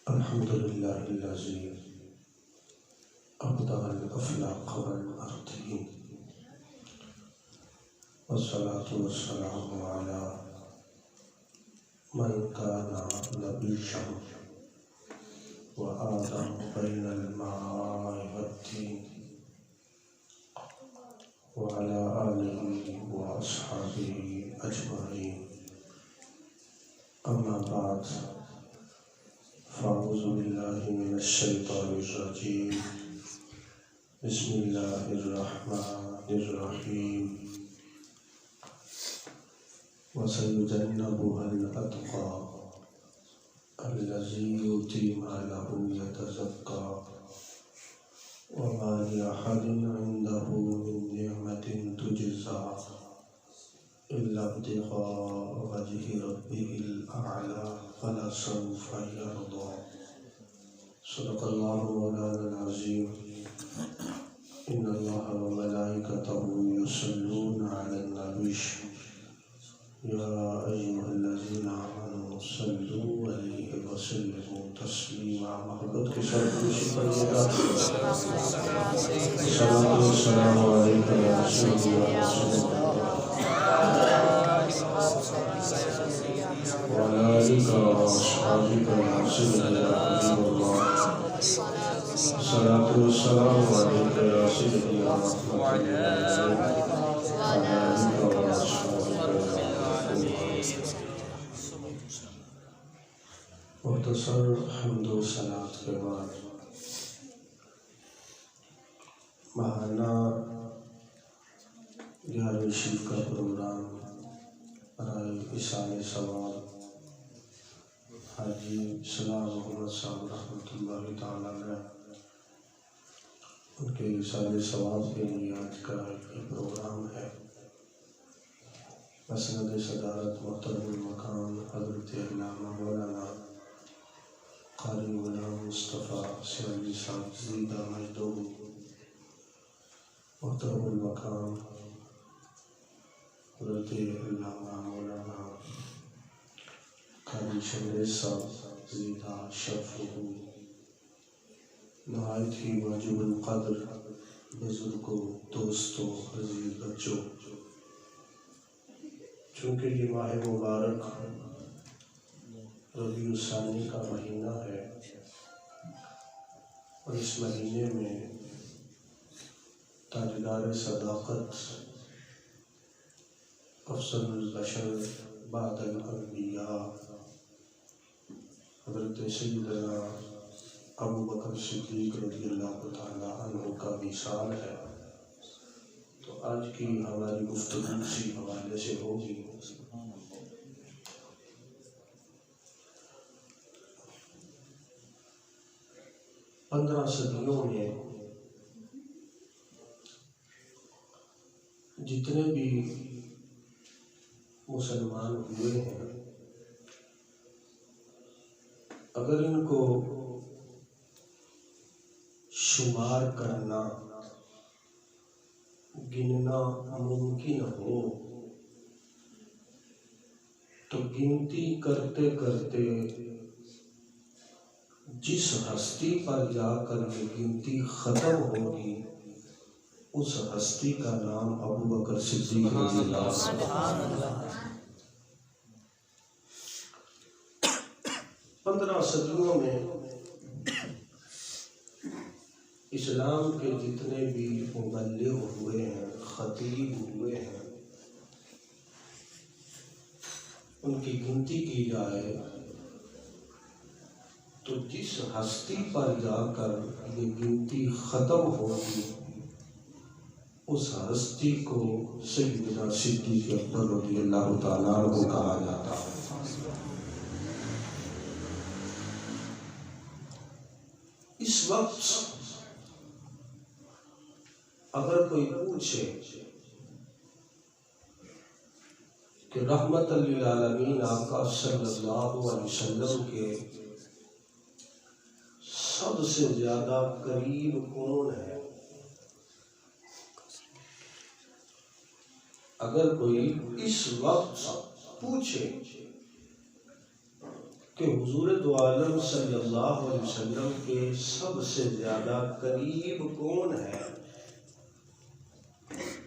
الحمد لله الذي أبدع الأفلاق والأرضين، والصلاة والسلام على من كان نبيا وآدم بين الماء والدين، وعلى آله وأصحابه أجمعين. أما بعد، فأعوذ بالله من الشيطان الرجيم. بسم الله الرحمن الرحيم. وسيجنبها الأتقى الذي يؤتي ماله يتزكى وما لأحد عنده من نعمة تجزى إلا ابتغاء وجه ربه الأعلى فلسوف يرضى. صدق الله مولانا العظيم. إن الله وملائكته يصلون على النبي يا أيها الذين آمنوا صلوا عليه وسلموا تسليما. محبت کے ساتھ خوشی پڑھیے گا. الصلاة والسلام عليك يا رسول الله وعلى آلك وأصحابك يا سيدي يا حبيب الله. الصلاة والسلام عليك يا سيدي يا رحمة الله وعلى آلك وأصحابك يا حبيب الله. مختصر حمد و صلاة کے بعد ماہانہ 11ویں شیف کا پروگرام برائے ایصال ثواب حاجی سلام محمد صاحب رحمۃ اللہ تعالی علیہ، ان کے ایصال ثواب کے لیے آج کا یہ پروگرام ہے. مسند صدارت محترم المقام حضرت علامہ مولانا قاری غلام مصطفیٰ سیالوی صاحب زیدہ مجدوب، محترم المقام حضرت علامہ مولانا قاری شمریز صاحب زیدہ شرفہ، نہایت ہی واجب القدر بزرگوں، دوستوں، عزیز بچوں، چونکہ یہ ماہ مبارک ربیع الثانی کا مہینہ ہے اور اس مہینے میں تاجدار صداقت افضل البشر بعد الانبیاء حضرت سیدنا ابو بکر صدیق رضی اللہ تعالی عنہ کا وصال ہے. تو آج کی ہماری گفتگو اسی حوالے سے ہوگی. پندرہ صدیوں میں جتنے بھی مسلمان ہوئے ہیں، اگر ان کو شمار کرنا، گننا ممکن ہو تو گنتی کرتے کرتے جس ہستی پر جا کر یہ گنتی ختم ہوگی اس ہستی کا نام ابو بکر صدیق رضی اللہ عنہ. 15 صدیوں میں اسلام کے جتنے بھی مبلغ ہوئے ہیں، خطیب ہوئے ہیں، ان کی گنتی کی جائے تو جس ہستی پر جا کر یہ گنتی ختم ہوگی اس ہستی کو سیدنا صدیق اکبر رضی اللہ تعالیٰ عنہ کہا جاتا ہے. اس وقت اگر کوئی پوچھے کہ رحمت للعالمین آقا صلی اللہ علیہ وسلم کے سب سے زیادہ قریب کون ہے، اگر کوئی اس وقت پوچھے کہ حضور دو عالم صلی اللہ علیہ وسلم کے سب سے زیادہ قریب کون ہے؟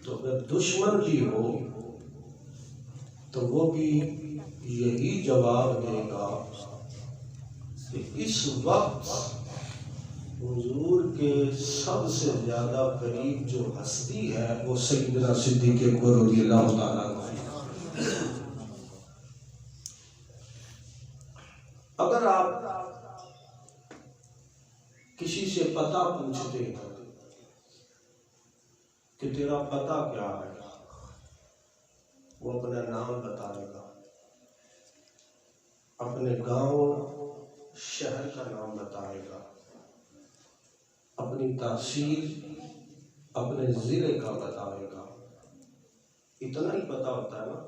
تو اگر دشمن بھی ہو تو وہ بھی یہی جواب دے گا کہ اس وقت حضور کے سب سے زیادہ قریب جو ہستی ہے وہ سیدنا صدیق اکبر رضی اللہ تعالیٰ عنہ ہے۔ اگر آپ کسی سے پتہ پوچھتے ہیں کہ تیرا پتہ کیا ہے، وہ اپنا نام بتائے گا، اپنے گاؤں شہر کا نام بتائے گا، اپنی تحصیل اپنے ضلع کا بتائے گا، اتنا ہی پتہ ہوتا ہے نا۔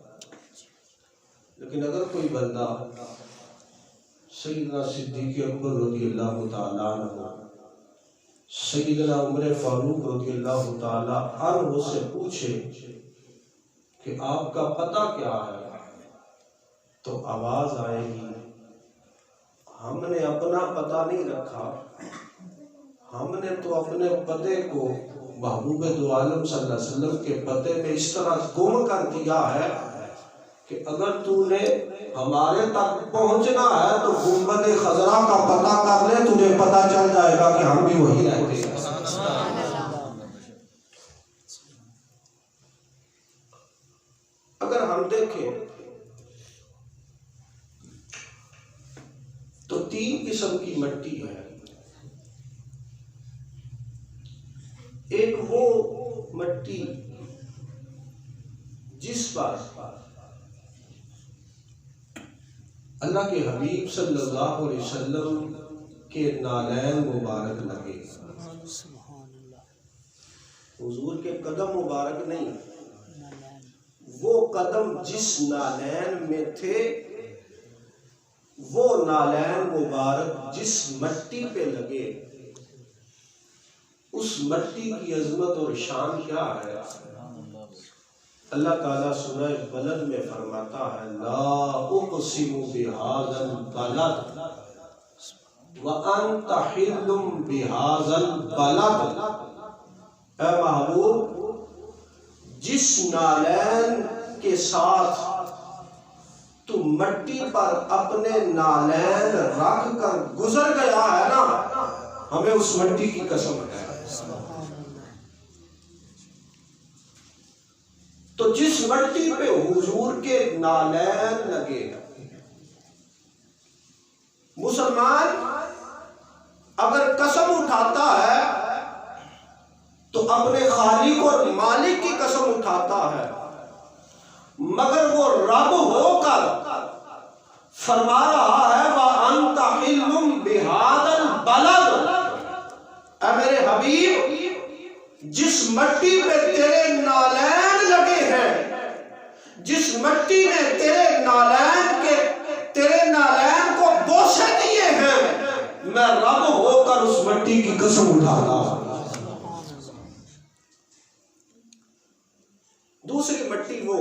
لیکن اگر کوئی بندہ سیدنا صدیق اکبر رضی اللہ تعالیٰ عنہ، سیدنا عمر فاروق رضی اللہ تعالیٰ عنہ سے پوچھے کہ آپ کا پتہ کیا ہے، تو آواز آئے گی، ہم نے اپنا پتہ نہیں رکھا، ہم نے تو اپنے پتے کو محبوب دو عالم صلی اللہ علیہ وسلم کے پتے میں اس طرح گم کر دیا ہے کہ اگر تو نے ہمارے تک پہنچنا ہے تو گنبد خضرا کا پتہ کر لے، تجھے پتہ چل جائے گا کہ ہم بھی وہی رہتے ہیں۔ اگر ہم دیکھیں تو 3 قسم کی مٹی ہے۔ ایک وہ مٹی جس پر اللہ کے حبیب صلی اللہ علیہ وسلم کے نالین مبارک لگے، حضور کے قدم مبارک نہیں، وہ قدم جس نالین میں تھے، وہ نالین مبارک جس مٹی پہ لگے، اس مٹی کی عظمت اور شان کیا ہے؟ اللہ تعالیٰ سورہ بلد میں فرماتا ہے لا اقسم بہذا البلد وانت حل بہذا البلد۔ اے محبوب، جس نالین کے ساتھ تو مٹی پر اپنے نالین رکھ کر گزر گیا ہے نا، ہمیں اس مٹی کی قسم ہے۔ تو جس مٹی پہ حضور کے نالین لگے، مسلمان اگر قسم اٹھاتا ہے تو اپنے خالق اور مالک کی قسم اٹھاتا ہے، مگر وہ رب ہو کر فرما رہا ہے وَأَنْتَ حِلٌّ بِهَذَا الْبَلَدِ۔ اے میرے حبیب، جس مٹی پہ تیرے نالین لگے ہیں، جس مٹی نے تیرے نالین کو بوسے دیے ہیں، میں رب ہو کر اس مٹی کی قسم اٹھاتا ہوں۔ دوسری مٹی وہ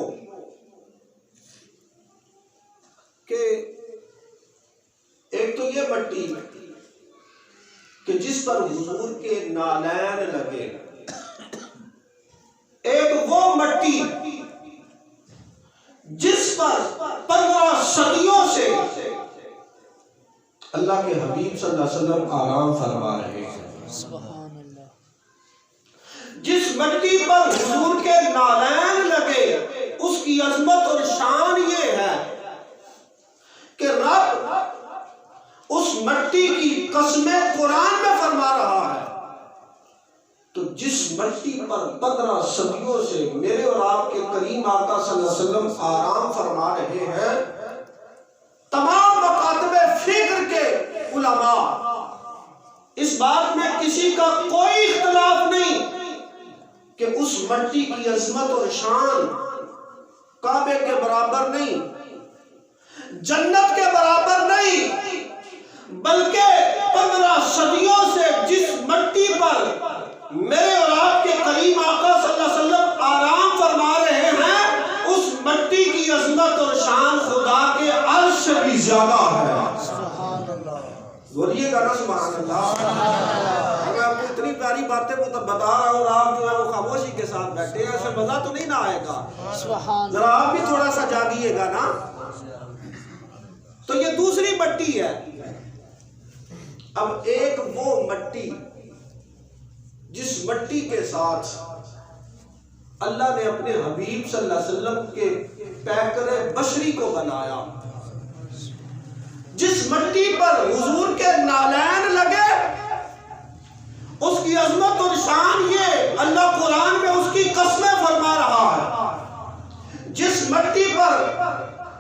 کہ ایک تو یہ مٹی کہ جس پر حضور کے نالین لگے، ایک وہ مٹی جس پر 15 صدیوں سے اللہ کے حبیب صلی اللہ علیہ وسلم آرام فرما رہے ہیں، جس مٹی پر حضور کے نالین لگے، اس کی عظمت اور شان یہ ہے کہ رب اس مٹی کی قسمیں قرآن میں فرما رہا ہے۔ تو جس مٹی پر 15 صدیوں سے میرے اور آپ کے کریم آقا صلی اللہ علیہ وسلم آرام فرما رہے ہیں، تمام مکاتب فکر کے علماء اس بات میں کسی کا کوئی اختلاف نہیں کہ اس مٹی کی عظمت اور شان کعبے کے برابر نہیں، جنت کے برابر نہیں، بلکہ 15 صدیوں سے جس مٹی پر میرے اور آپ کے کریم آقا صلی اللہ علیہ وسلم آرام فرما رہے ہیں، اس مٹی کی عظمت اور شان خدا کے عرش سے بھی زیادہ ہے۔ بولیے گا نا سبحان اللہ۔ میں آپ کو اتنی پیاری باتیں بتا رہا ہوں اور آپ جو ہے وہ خاموشی کے ساتھ بیٹھے ہیں، ایسے مزہ تو نہیں نہ آئے گا؟ ذرا آپ بھی تھوڑا سا جاگیے گا نا۔ تو یہ دوسری مٹی ہے۔ اب ایک وہ مٹی جس مٹی کے ساتھ اللہ نے اپنے حبیب صلی اللہ علیہ وسلم کے پیکر بشری کو بنایا، جس مٹی پر حضور کے نالین لگے، اس کی عظمت اور شان یہ اللہ قرآن میں اس کی قسمیں فرما رہا ہے۔ جس مٹی پر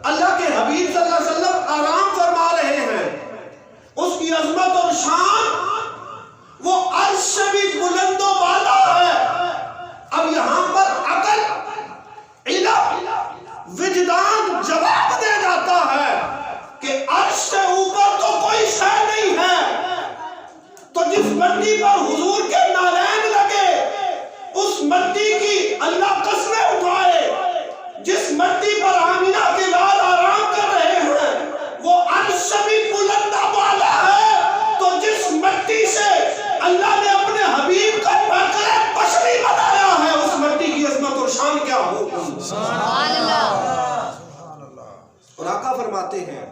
اللہ کے حبیب صلی اللہ علیہ وسلم آرام فرما رہے ہیں، اس کی عظمت اور شان وہ عرش سے بھی بلند و بالا ہے۔ اب یہاں پر عقل، علم، وجدان جواب دے جاتا ہے کہ عرش سے اوپر تو کوئی شے نہیں ہے۔ تو جس مٹی پر حضور کے نالین لگے، اس مٹی کی اللہ قسمیں اٹھائے۔ جس مٹی پر آمینہ کے لال آرام کر رہے ہیں، وہ عرش سے بھی بلند و بالا ہے۔ تو جس مٹی سے اللہ نے اپنے حبیب کا پیکر بشری بنایا ہے، اس مٹی کی عظمت اور شان کیا ہو؟ سبحان اللہ۔ اور آقا فرماتے ہیں،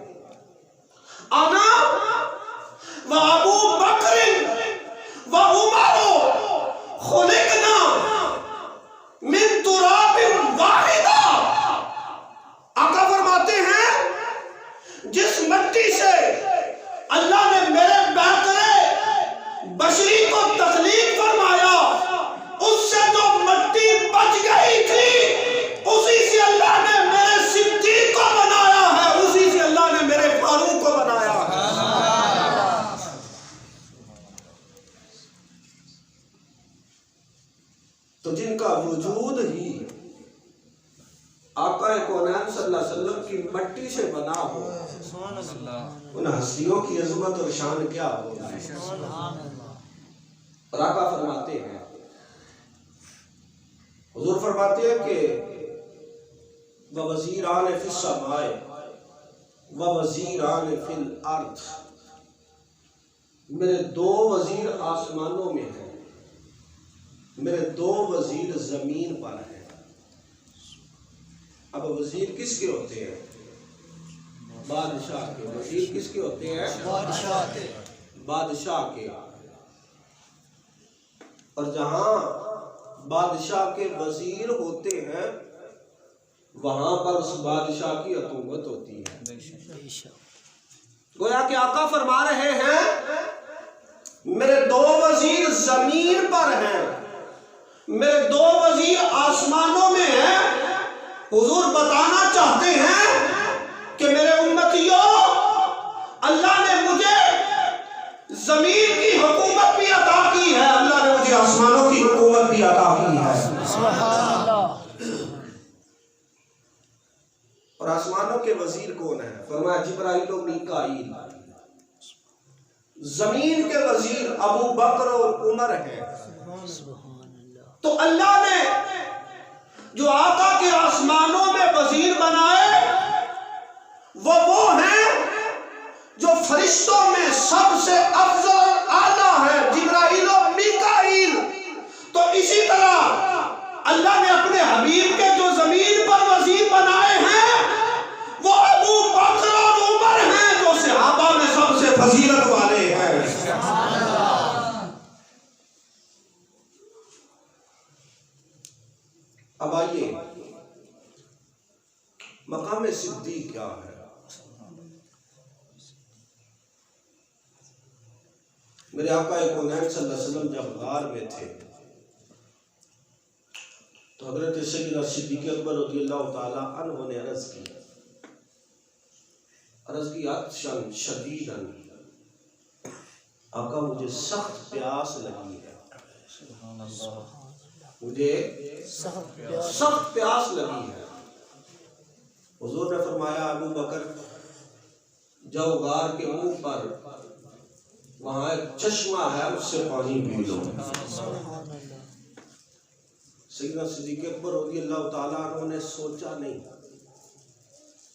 انا و ابو بکر و عمر خلقنا من تراب واحدہ۔ آقا فرماتے ہیں، جس مٹی سے اللہ نے میرے پیکر بشری کو تخلیق فرمایا، اس سے جو مٹی بچ گئی تھی، اسی سے اللہ نے میرے صدیق کو بنایا ہے، اسی سے اللہ نے میرے فاروق کو بنایا ہے۔ تو جن کا وجود ہی آقا کونین صلی اللہ علیہ وسلم کی مٹی سے بنا ہو، ان ہستیوں کی عظمت اور شان کیا ہو؟ اور آقا فرماتے ہیں، حضور فرماتے ہیں کہ وَوَزِيرَانِ فِي السَّمَاءِ وَوَزِيرَانِ فِي الْأَرْضِ۔ میرے دو وزیر آسمانوں میں ہیں، میرے دو وزیر زمین پر ہیں۔ اب وزیر کس کے ہوتے ہیں؟ بادشاہ کے۔ وزیر کس کے ہوتے ہیں؟ بادشاہ کے۔ بادشاہ کے۔ اور جہاں بادشاہ کے وزیر ہوتے ہیں، وہاں پر اس بادشاہ کی حکومت ہوتی ہے۔ گویا کہ آقا فرما رہے ہیں، میرے دو وزیر زمین پر ہیں، میرے دو وزیر آسمانوں میں ہیں۔ حضور بتانا چاہتے ہیں کہ میرے امتیوں، اللہ نے مجھے زمین کی حکومت بھی عطا کی ہے، اللہ نے مجھے آسمانوں کی حکومت بھی عطا کی ہے۔ سبحان اللہ۔ اور آسمانوں کے وزیر کون ہیں؟ فرمایا جبرائیل و میکائیل۔ زمین کے وزیر ابو بکر اور عمر ہیں۔ تو اللہ نے جو آقا کے آسمانوں میں وزیر بنائے، وہ ہیں جو فرشتوں میں سب سے افضل اور اعلیٰ ہے، جبرائیل و میکائیل۔ تو اسی طرح اللہ نے اپنے حبیب کے جو زمین پر وزیر بنائے ہیں، وہ ابو بکر اور عمر ہیں، جو صحابہ میں سب سے فضیلت والے ہیں۔ اب آئیے، مقام صدیق کیا ہے؟ میرے آقا کونین صلی اللہ علیہ وسلم جب غار میں تھے تو حضرت سیدنا صدیق اکبر رضی اللہ تعالیٰ عنہ نے عرض کی عطشاً شدیداً، آقا مجھے سخت پیاس لگی ہے، مجھے سخت پیاس لگی ہے۔ حضور نے فرمایا ابو بکر جاؤ غار کے منہ پر، وہاں ایک چشمہ ہے، اس سے پانی پی لو۔ سیدنا صدیق اکبر رضی اللہ تعالیٰ عنہ نے سوچا نہیں،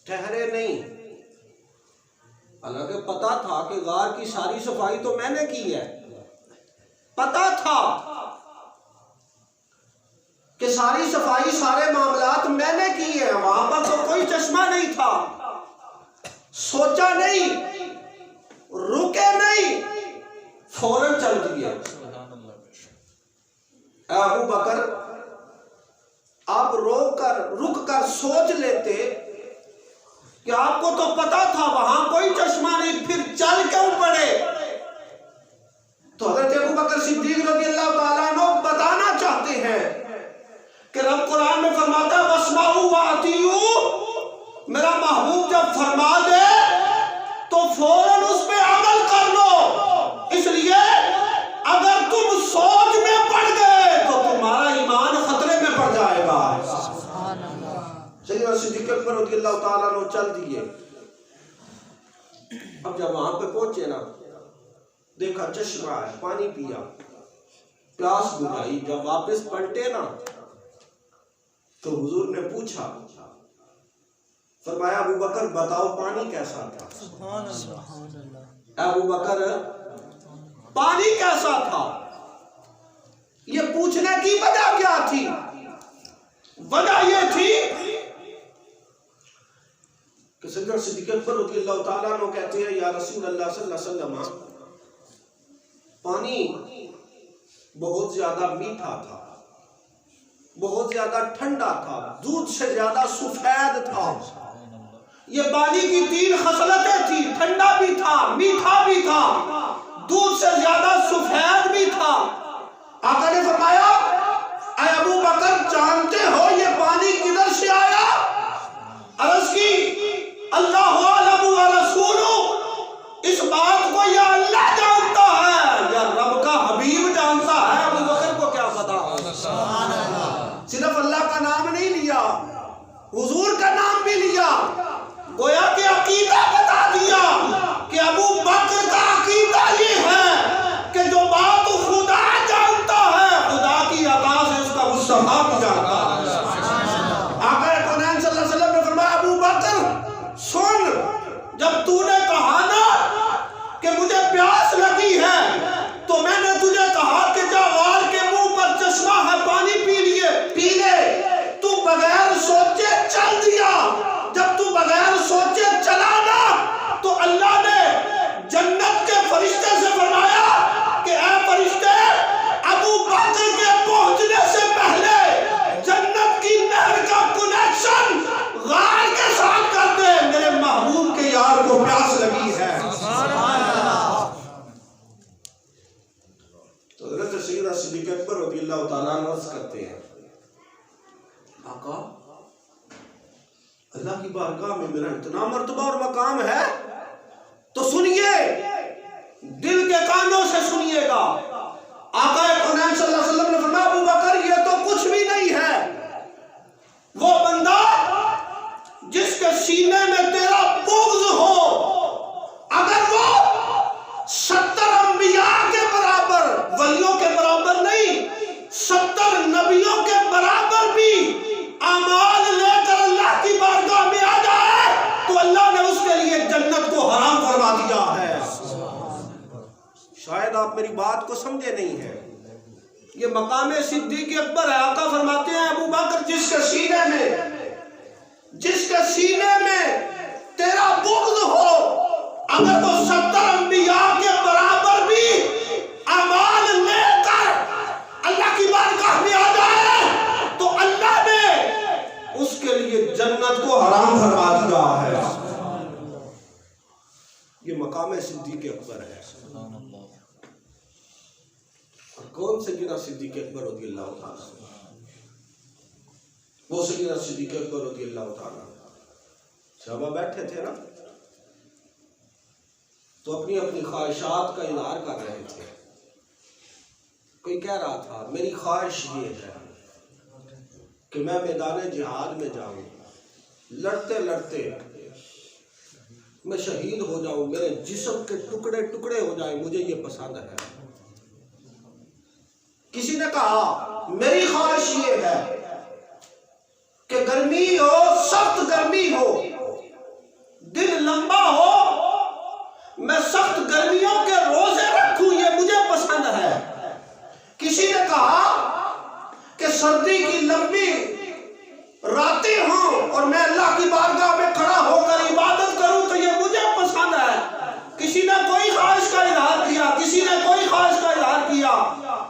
ٹھہرے نہیں، حالانکہ پتا تھا کہ غار کی ساری صفائی تو میں نے کی ہے، پتا تھا کہ ساری صفائی سارے معاملات میں نے کی ہیں، وہاں پر تو کوئی چشمہ نہیں تھا، سوچا نہیں، رکے نہیں، فوراً چل دیے۔ اے ابو بکر، آپ رک کر سوچ لیتے کہ آپ کو تو پتا تھا وہاں کوئی چشمہ نہیں، پھر چل کیوں پڑے؟ تو حضرت ابو بکر صدیق رضی اللہ تعالیٰ عنہ بتانا چاہتے ہیں کہ رب قرآن میں فرماتا ہے وَاسْمَعُوا وَأَطِیعُوا، میرا محبوب جب فرما دے تو فوراً اس پہ عمل کر لو، اس لیے اگر تم سوچ میں پڑ گئے تو تمہارا ایمان خطرے میں پڑ جائے گا۔ سیدنا صدیق اکبر رضی اللہ تعالیٰ عنہ چل دیے۔ اب جب وہاں پہ پہنچے نا، دیکھا چشمہ ہے، پانی پیا، پیاس بجھائی، جب واپس پلٹے نا تو حضور نے پوچھا، فرمایا ابو بکر بتاؤ پانی کیسا تھا؟ ابو بکر پانی کیسا تھا؟ یہ پوچھنے کی وجہ کیا تھی؟ وجہ یہ تھی کہ سیدنا صدیق اکبر رضی اللہ تعالیٰ عنہ کہتے ہیں یا رسول اللہ صلی اللہ علیہ وسلم، پانی بہت زیادہ میٹھا تھا، بہت زیادہ ٹھنڈا تھا، دودھ سے زیادہ سفید تھا۔ یہ پانی کی 3 خصلتیں تھی، ٹھنڈا بھی تھا، میٹھا بھی تھا، دودھ سے زیادہ سفید بھی تھا۔ آقا نے فرمایا اے ابو بکر جانتے ہو یہ پانی کدھر سے آیا؟ عرض کی اللہ اعلم ورسولہ، اس بات کو یا اللہ جانتا ہے یا رب کا حبیب جانتا ہے، ابو بکر کو کیا پتا؟ صرف اللہ کا نام نہیں لیا، حضور کا نام بھی لیا، گویا کہ عقیدہ بتا دیا کہ ابو بکر کا عقیدہ یہ ہے کہ جو بات خدا جانتا ہے خدا کی عطا سے اس کا مصطفیٰ بھی جانتا ہے۔ آقا کونین صلی اللہ علیہ وسلم نے فرمایا ابو بکر سن، جب تو نے کہا نا کہ مجھے پیاس لگی ہے تو میں نے تجھے کہا کہ جا غار کے منہ پر چشمہ ہے پانی پی لے، تو بغیر سوچے چل دیا۔ جب تو بغیر سوچے چلا نا تو اللہ نے جنت کے فرشتے سے فرمایا کہ اے فرشتے ابو بکر کے پہنچنے سے پہلے جنت کی نہر کا کنیکشن غار کے ساتھ کر دے، میرے محبوب کے یار کو پیاس لگی ہے۔ تو حضرت سیدنا صدیق اکبر رضی اللہ تعالیٰ عنہ عرض کرتے ہیں آقا اللہ کی بارگاہ میں میرا اتنا مرتبہ اور مقام ہے تو سنیے، دل کے کانوں سے سنیے گا۔ آقا کونین صلی اللہ علیہ وسلم نے فرمایا ابو بکر یہ تو کچھ بھی نہیں ہے، وہ بندہ جس کے سینے میں تیرا بغض ہو، اگر وہ 70 انبیاء کے برابر، ولیوں کے برابر نہیں، 70 نبیوں کے برابر بھی اعمال لے کر اللہ کی بارگاہ میں آ جائے تو اللہ نے اس کے لیے جنت کو حرام فرما دیا ہے۔ شاید آپ میری بات کو سمجھے نہیں ہیں، یہ مقام صدیق اکبر ہے۔ آقا فرماتے ہیں ابو بکر جس کے سینے میں تیرا بغض ہو، اگر وہ 70 انبیاء کے برابر بھی اعمال لے کر اللہ کی بارگاہ میں آ جائے تو اللہ نے اس کے لیے جنت کو حرام فرما دیا ہے۔ یہ مقام صدیق اکبر ہے۔ اور کون سیدنا صدیق اکبر رضی اللہ تعالیٰ؟ وہ سیدنا صدیق اکبر رضی اللہ تعالیٰ صحابہ بیٹھے تھے نا تو اپنی اپنی خواہشات کا اظہار کر رہے تھے۔ کوئی کہہ رہا تھا میری خواہش یہ ہے کہ میں میدان جہاد میں جاؤں، لڑتے لڑتے میں شہید ہو جاؤں، میرے جسم کے ٹکڑے ٹکڑے ہو جائیں، مجھے یہ پسند ہے۔ کسی نے کہا میری خواہش یہ ہے کہ گرمی ہو، سخت گرمی ہو، دن لمبا ہو میں سخت گرمیوں کے روزے رکھوں یہ مجھے پسند ہے۔ کسی نے کہا کہ سردی کی لمبی راتیں ہوں اور میں اللہ کی بارگاہ میں کھڑا ہو کر عبادت کروں تو یہ مجھے پسند ہے۔ کسی نے کوئی خواہش کا اظہار کیا، کسی نے کوئی خواہش کا اظہار کیا۔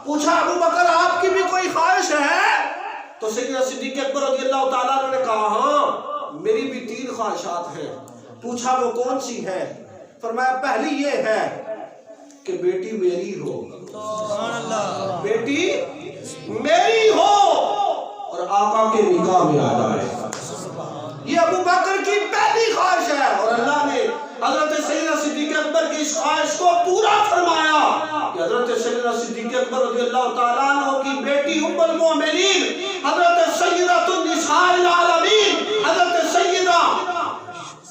پوچھا ابو بکر آپ کی بھی کوئی خواہش ہے؟ تو سیدنا صدیق اکبر رضی اللہ تعالیٰ عنہ نے کہا ہاں میری بھی 3 خواہشات ہیں۔ پوچھا وہ کون سی ہے؟ فرمایا پہلی یہ ہے کہ بیٹی میری ہو، بیٹی میری ہو اور آقا کے نکاح میں آ جائے۔ یہ ابو بکر کی پہلی خواہش ہے اور اللہ نے حضرت سیدنا صدیق اکبر کی اس خواہش کو پورا فرمایا کہ حضرت سیدنا صدیق اکبر رضی اللہ تعالیٰ عنہ کی بیٹی ام المؤمنین حضرت سیدۃ النساء العالمین حضرت سیدہ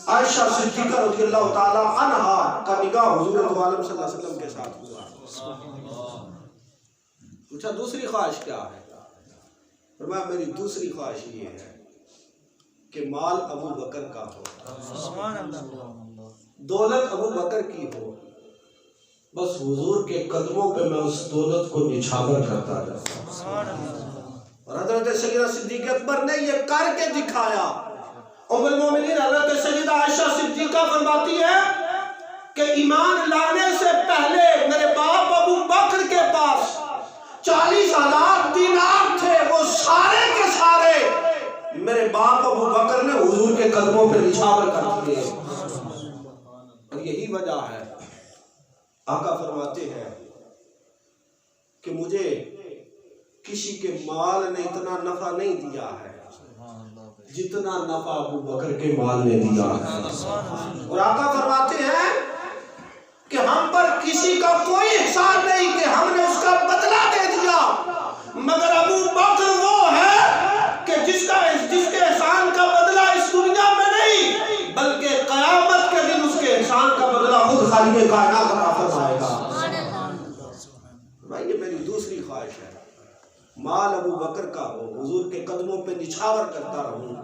عائشہ صدیقہ رضی اللہ تعالیٰ عنہا کا نکاح حضور دو عالم صلی اللہ علیہ وسلم کے ساتھ ہوا۔ پوچھا دوسری خواہش کیا ہے؟ فرمایا میری دوسری خواہش یہ ہے کہ مال ابو بکر کا ہو، دولت ابو بکر کی ہو، بس حضور کے قدموں پہ میں اس دولت کو نچھاور کرتا جاؤں۔ اور حضرت سیدہ صدیق اکبر نے یہ کر کے دکھایا۔ ام المومنین حضرت سیدہ عائشہ صدیقہ فرماتی ہے کہ ایمان لانے سے پہلے میرے باپ ابو بکر کے پاس 40,000 دینار تھے، وہ سارے کے سارے میرے باپ ابو بکر نے حضور کے قدموں پہ نچھاور کر دیے۔ اور یہی وجہ ہے آقا فرماتے ہیں کہ مجھے کسی کے مال نے اتنا نفع نہیں دیا ہے جتنا نفع ابو بکر کے مال نے دیا ہے۔ اور آقا فرماتے ہیں کہ ہم پر کسی کا کوئی احسان نہیں کہ ہم نے اس کا بدلہ دے دیا، مگر ابو بکر وہ ہے کہ جس کے احسان کا بدلہ اس دنیا میں نہیں بلکہ قیامت کے دن اس کے احسان کا بدلہ خود خالق کائنات عطا فرمائے گا۔ بھائی یہ میری دوسری خواہش ہے، مال ابو بکر کا ہو، حضور کے قدموں پہ نچھاور کرتا رہوں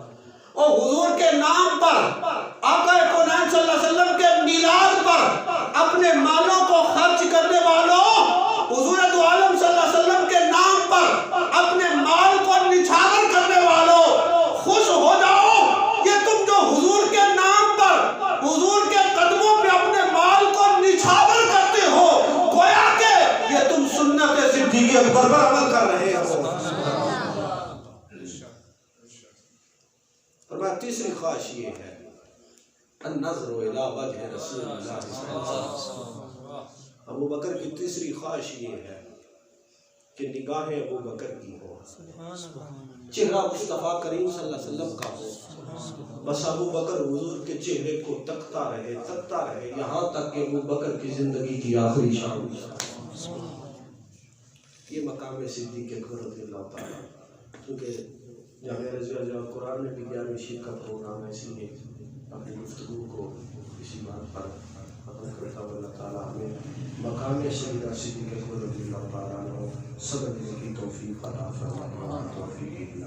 اور حضور کے نام پر آقا کونین صلی اللہ علیہ وسلم کے میلاد پر اپنے مالوں کو خرچ کرنے والوں، حضور دو عالم صلی اللہ علیہ وسلم کے نام پر اپنے مال کو نچھاور کرنے والوں خوش ہو جاؤ کہ تم جو حضور کے نام پر حضور کے قدموں پہ اپنے مال کو نچھاور کرتے ہو گویا کہ یہ تم سنت صدیق اکبر پر عمل کر رہے ہو۔ فرمایا تیسری خواہش یہ ہے النظر الی وجہ رسول اللہ صلی اللہ علیہ وسلم۔ ابو بکر کی تیسری خواہش یہ ہے کہ نگاہ ابو بکر کی ہو، چہرہ مصطفیٰ کریم صلی اللہ علیہ وسلم کا ہو، بس ابو بکر حضور کے چہرے کو تکتا رہے یہاں تک کہ ابو بکر کی زندگی کی آخری شام۔ یہ مقام صدیق اکبر رضی اللہ تعالیٰ، کیونکہ جامعہ رضویہ جہاں قرآن میں بھی 11ویں شیخ کا پروگرام ہے، اسی لیے اپنی گفتگو کو اسی بات پر ختم کرتا ہوں۔ اللہ تعالیٰ ہمیں مقام سیدہ صدیق اکبر رضی اللہ تعالیٰ عنہ صبر کی توفیق عطا فرمائے۔ توفیق